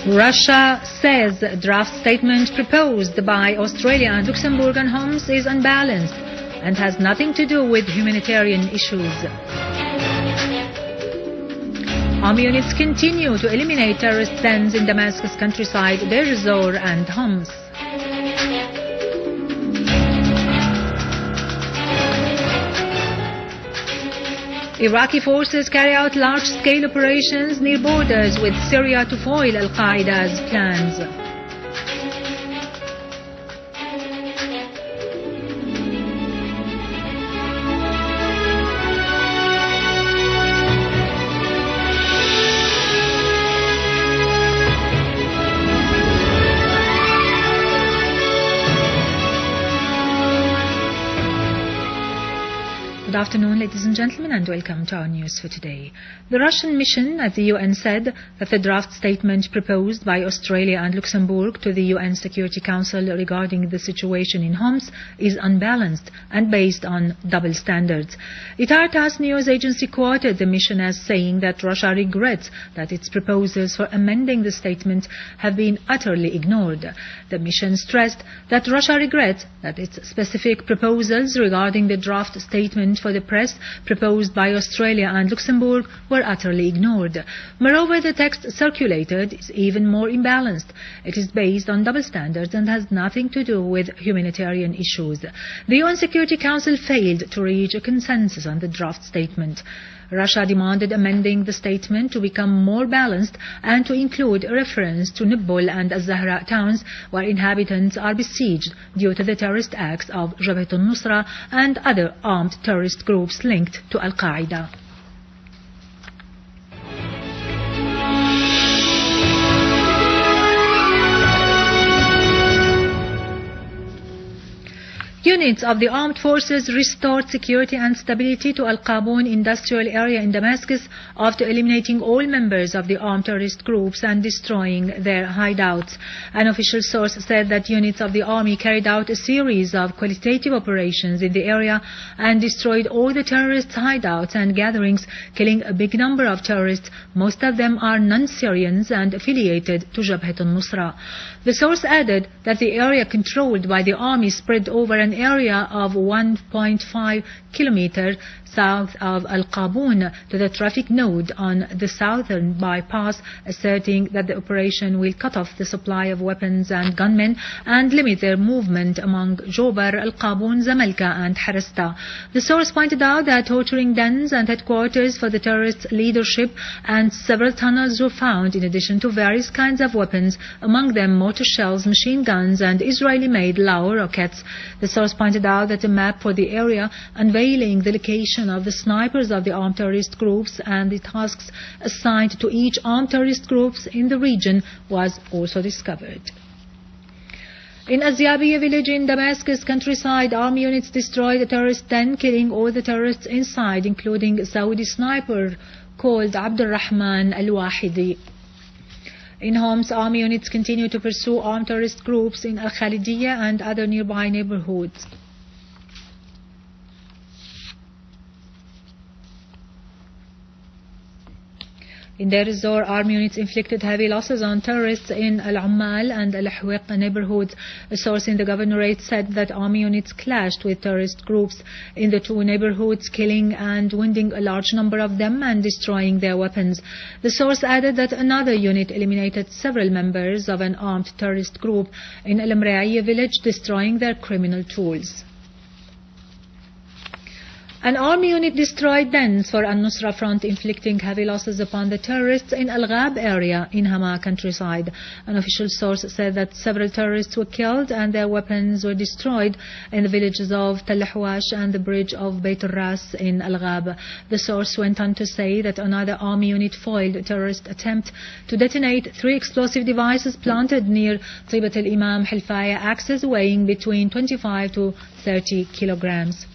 Russia says draft statement proposed by Australia and Luxembourg on Homs is unbalanced and has nothing to do with humanitarian issues. Army units continue to eliminate terrorist dens in Damascus countryside, Deir ez-Zor and Homs. Iraqi forces carry out large-scale operations near borders with Syria to foil al-Qaeda's plans. Good afternoon, ladies and gentlemen, and welcome to our news for today. The Russian mission at the UN said that the draft statement proposed by Australia and Luxembourg to the UN Security Council regarding the situation in Homs is unbalanced and based on double standards. Itar-TASS news agency quoted the mission as saying that Russia regrets that its proposals for amending the statement have been utterly ignored. The mission stressed that Russia regrets that its specific proposals regarding the draft statement for the press proposed by Australia and Luxembourg were utterly ignored. Moreover, the text circulated is even more imbalanced. It is based on double standards and has nothing to do with humanitarian issues. The UN Security Council failed to reach a consensus on the draft statement. Russia demanded amending the statement to become more balanced and to include a reference to Nibul and al-Zahra towns where inhabitants are besieged due to the terrorist acts of al-Nusra and other armed terrorist groups linked to al-Qaeda. Units of the armed forces restored security and stability to Al-Qaboon industrial area in Damascus after eliminating all members of the armed terrorist groups and destroying their hideouts. An official source said that units of the army carried out a series of qualitative operations in the area and destroyed all the terrorists' hideouts and gatherings, killing a big number of terrorists. Most of them are non-Syrians and affiliated to Jabhat al-Nusra. The source added that the area controlled by the army spread over an area of 1.5 kilometers south of Al-Qaboon to the traffic node on the southern bypass, asserting that the operation will cut off the supply of weapons and gunmen and limit their movement among Jobar, Al-Qaboon, Zamalka and Harasta. The source pointed out that torturing dens and headquarters for the terrorist leadership and several tunnels were found, in addition to various kinds of weapons, among them mortar shells, machine guns and Israeli-made Lao rockets. The source pointed out that a map for the area unveiling the location of the snipers of the armed terrorist groups and the tasks assigned to each armed terrorist groups in the region was also discovered. In Al-Jaafari village in Damascus countryside, army units destroyed a terrorist den, killing all the terrorists inside, including a Saudi sniper called Abdurrahman al-Wahidi. In Homs, army units continue to pursue armed terrorist groups in Al-Khalidiyya and other nearby neighborhoods. In Deir ez-Zor, army units inflicted heavy losses on terrorists in Al-Ummal and Al-Ahwiq neighborhoods. A source in the governorate said that army units clashed with terrorist groups in the two neighborhoods, killing and wounding a large number of them and destroying their weapons. The source added that another unit eliminated several members of an armed terrorist group in Al-Mraiya village, destroying their criminal tools. An army unit destroyed dens for al-Nusra front, inflicting heavy losses upon the terrorists in Al-Ghab area in Hama countryside. An official source said that several terrorists were killed and their weapons were destroyed in the villages of Tal Ahwash and the bridge of Beit al-Ras in Al-Ghab. The source went on to say that another army unit foiled a terrorist attempt to detonate 3 explosive devices planted near Tibat al-Imam Hilfaya axes weighing between 25 to 30 kilograms.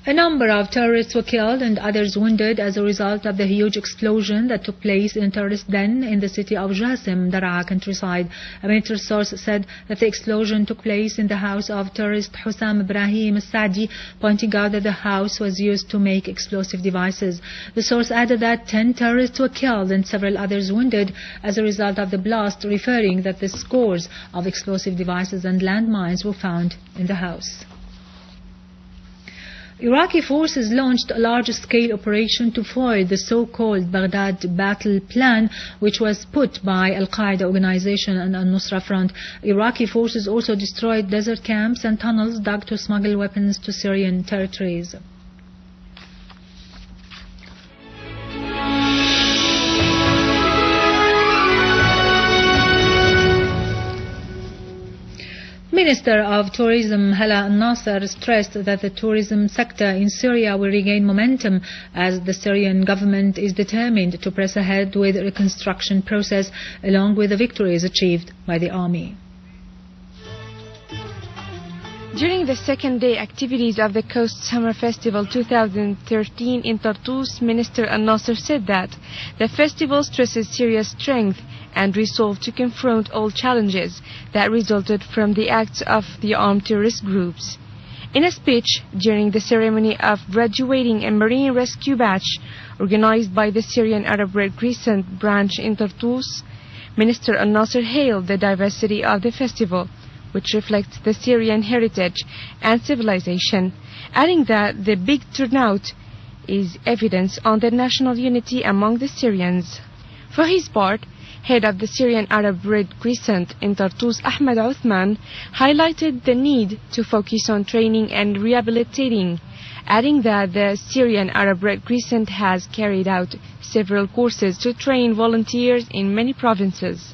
A number of terrorists were killed and others wounded as a result of the huge explosion that took place in a terrorist den in the city of Jassim, Daraa countryside. A military source said that the explosion took place in the house of terrorist Hussam Ibrahim Saadi, pointing out that the house was used to make explosive devices. The source added that 10 terrorists were killed and several others wounded as a result of the blast, referring that the scores of explosive devices and landmines were found in the house. Iraqi forces launched a large-scale operation to foil the so-called Baghdad battle plan, which was put by Al-Qaeda organization and al-Nusra front. Iraqi forces also destroyed desert camps and tunnels dug to smuggle weapons to Syrian territories. Minister of Tourism al-Nusra stressed that the tourism sector in Syria will regain momentum as the Syrian government is determined to press ahead with the reconstruction process along with the victories achieved by the army. During the second day activities of the Coast Summer Festival 2013 in Tartus, Minister al-Nusra said that the festival stresses Syria's strength and resolve to confront all challenges that resulted from the acts of the armed terrorist groups. In a speech during the ceremony of graduating a marine rescue batch organized by the Syrian Arab Red Crescent branch in Tartus, Minister al-Nusra hailed the diversity of the festival, which reflects the Syrian heritage and civilization, adding that the big turnout is evidence on the national unity among the Syrians. For his part, head of the Syrian Arab Red Crescent in Tartus, Ahmed Uthman, highlighted the need to focus on training and rehabilitating, adding that the Syrian Arab Red Crescent has carried out several courses to train volunteers in many provinces.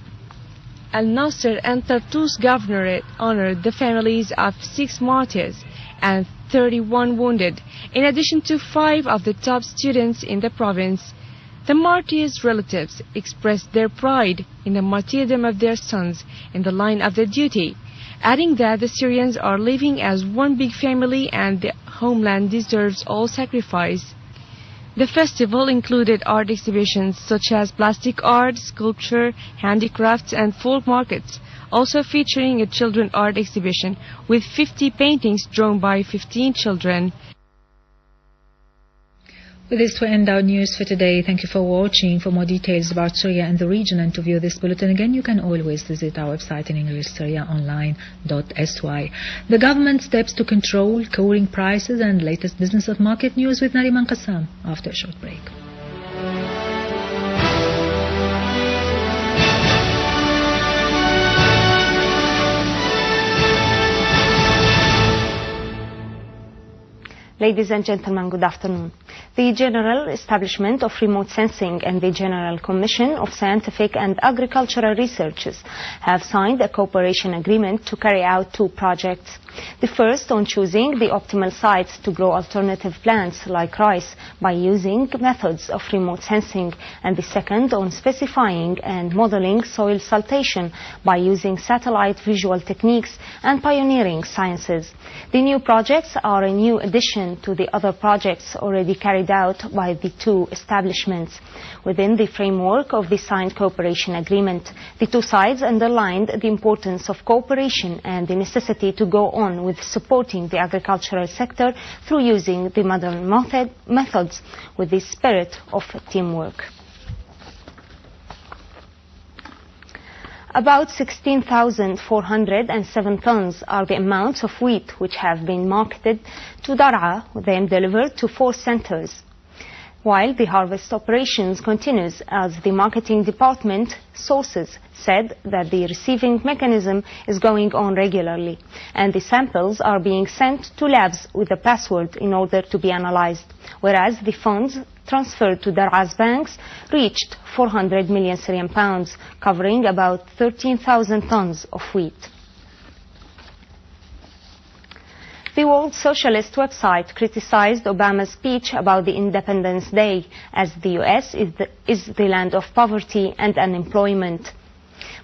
Al-Nusra and Tartus Governorate honored the families of 6 martyrs and 31 wounded, in addition to 5 of the top students in the province. The martyrs' relatives expressed their pride in the martyrdom of their sons in the line of their duty, adding that the Syrians are living as one big family and the homeland deserves all sacrifice. The festival included art exhibitions such as plastic art, sculpture, handicrafts and folk markets, also featuring a children's art exhibition with 50 paintings drawn by 15 children. With this, we end our news for today. Thank you for watching. For more details about Syria and the region and to view this bulletin again, you can always visit our website in English, syriaonline.sy. The government steps to control cooling prices and latest business and market news with Nariman Qassam after a short break. Ladies and gentlemen, good afternoon. The General Establishment of Remote Sensing and the General Commission of Scientific and Agricultural Researches have signed a cooperation agreement to carry out 2 projects. The first on choosing the optimal sites to grow alternative plants like rice by using methods of remote sensing, and the second on specifying and modeling soil siltation by using satellite visual techniques and pioneering sciences. The new projects are a new addition to the other projects already carried out by the 2 establishments. Within the framework of the signed cooperation agreement, the 2 sides underlined the importance of cooperation and the necessity to go on with supporting the agricultural sector through using the modern methods with the spirit of teamwork. About 16,407 tons are the amounts of wheat which have been marketed to Daraa, then delivered to 4 centers. While the harvest operations continues, as the marketing department sources said that the receiving mechanism is going on regularly and the samples are being sent to labs with a password in order to be analyzed, whereas the funds transferred to Daraa's banks reached 400 million Syrian pounds, covering about 13,000 tons of wheat. The World Socialist website criticized Obama's speech about the Independence Day as the U.S. is the land of poverty and unemployment.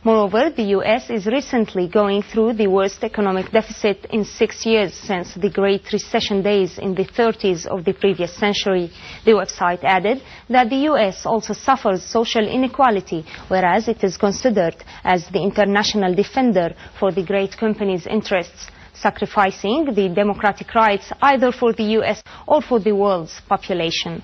Moreover, the U.S. is recently going through the worst economic deficit in 6 years since the Great Recession days in the 30s of the previous century. The website added that the U.S. also suffers social inequality, whereas it is considered as the international defender for the great companies' interests, sacrificing the democratic rights either for the U.S. or for the world's population.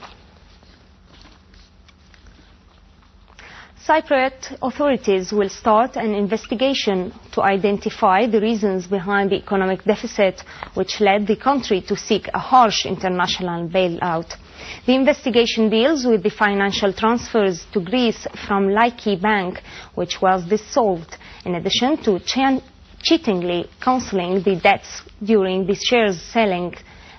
Cypriot authorities will start an investigation to identify the reasons behind the economic deficit, which led the country to seek a harsh international bailout. The investigation deals with the financial transfers to Greece from Laiki Bank, which was dissolved, in addition to cheatingly cancelling the debts during the shares selling,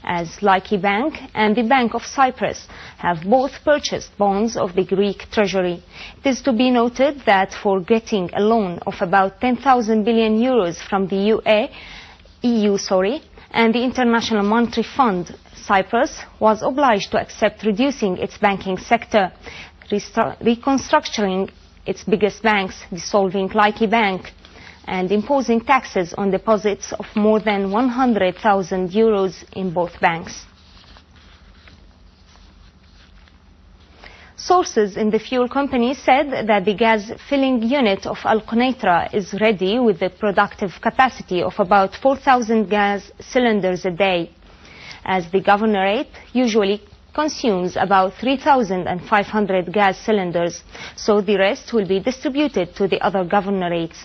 as Laiki Bank and the Bank of Cyprus have both purchased bonds of the Greek treasury. It is to be noted that for getting a loan of about 10,000 billion euros from the EU and the International Monetary Fund, Cyprus was obliged to accept reducing its banking sector, reconstructing its biggest banks, dissolving Laiki Bank, and imposing taxes on deposits of more than 100,000 euros in both banks. Sources in the fuel company said that the gas filling unit of Al-Nusra is ready with a productive capacity of about 4,000 gas cylinders a day, as the governorate usually consumes about 3,500 gas cylinders, so the rest will be distributed to the other governorates.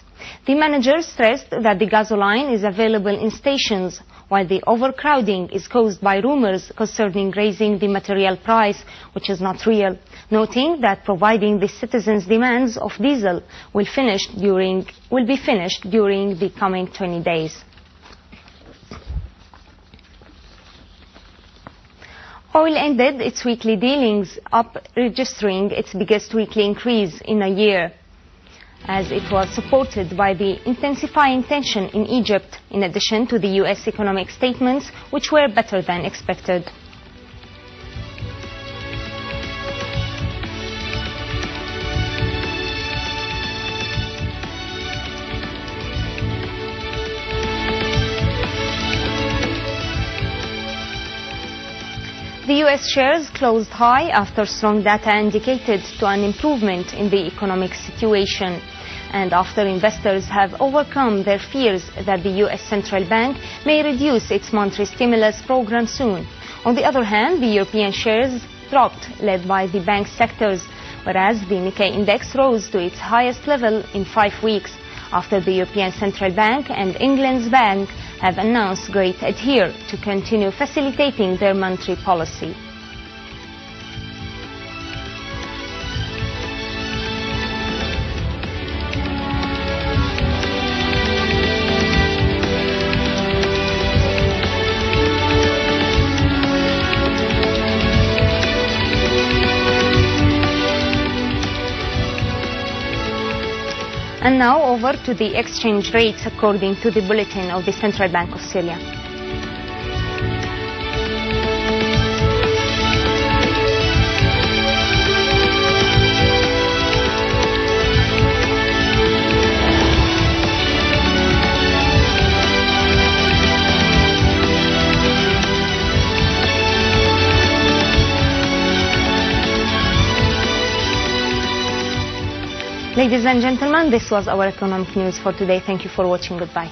The manager stressed that the gasoline is available in stations, while the overcrowding is caused by rumors concerning raising the material price, which is not real, noting that providing the citizens' demands of diesel will be finished during the coming 20 days. Oil ended its weekly dealings up, registering its biggest weekly increase in a year, as it was supported by the intensifying tension in Egypt, in addition to the U.S. economic statements, which were better than expected. The U.S. shares closed high after strong data indicated to an improvement in the economic situation, and after investors have overcome their fears that the U.S. Central Bank may reduce its monetary stimulus program soon. On the other hand, the European shares dropped, led by the bank sectors, whereas the Nikkei index rose to its highest level in 5 weeks, after the European Central Bank and England's bank have announced great adhere to continue facilitating their monetary policy. And now over to the exchange rates according to the bulletin of the Central Bank of Syria. Ladies and gentlemen, this was our economic news for today. Thank you for watching. Goodbye.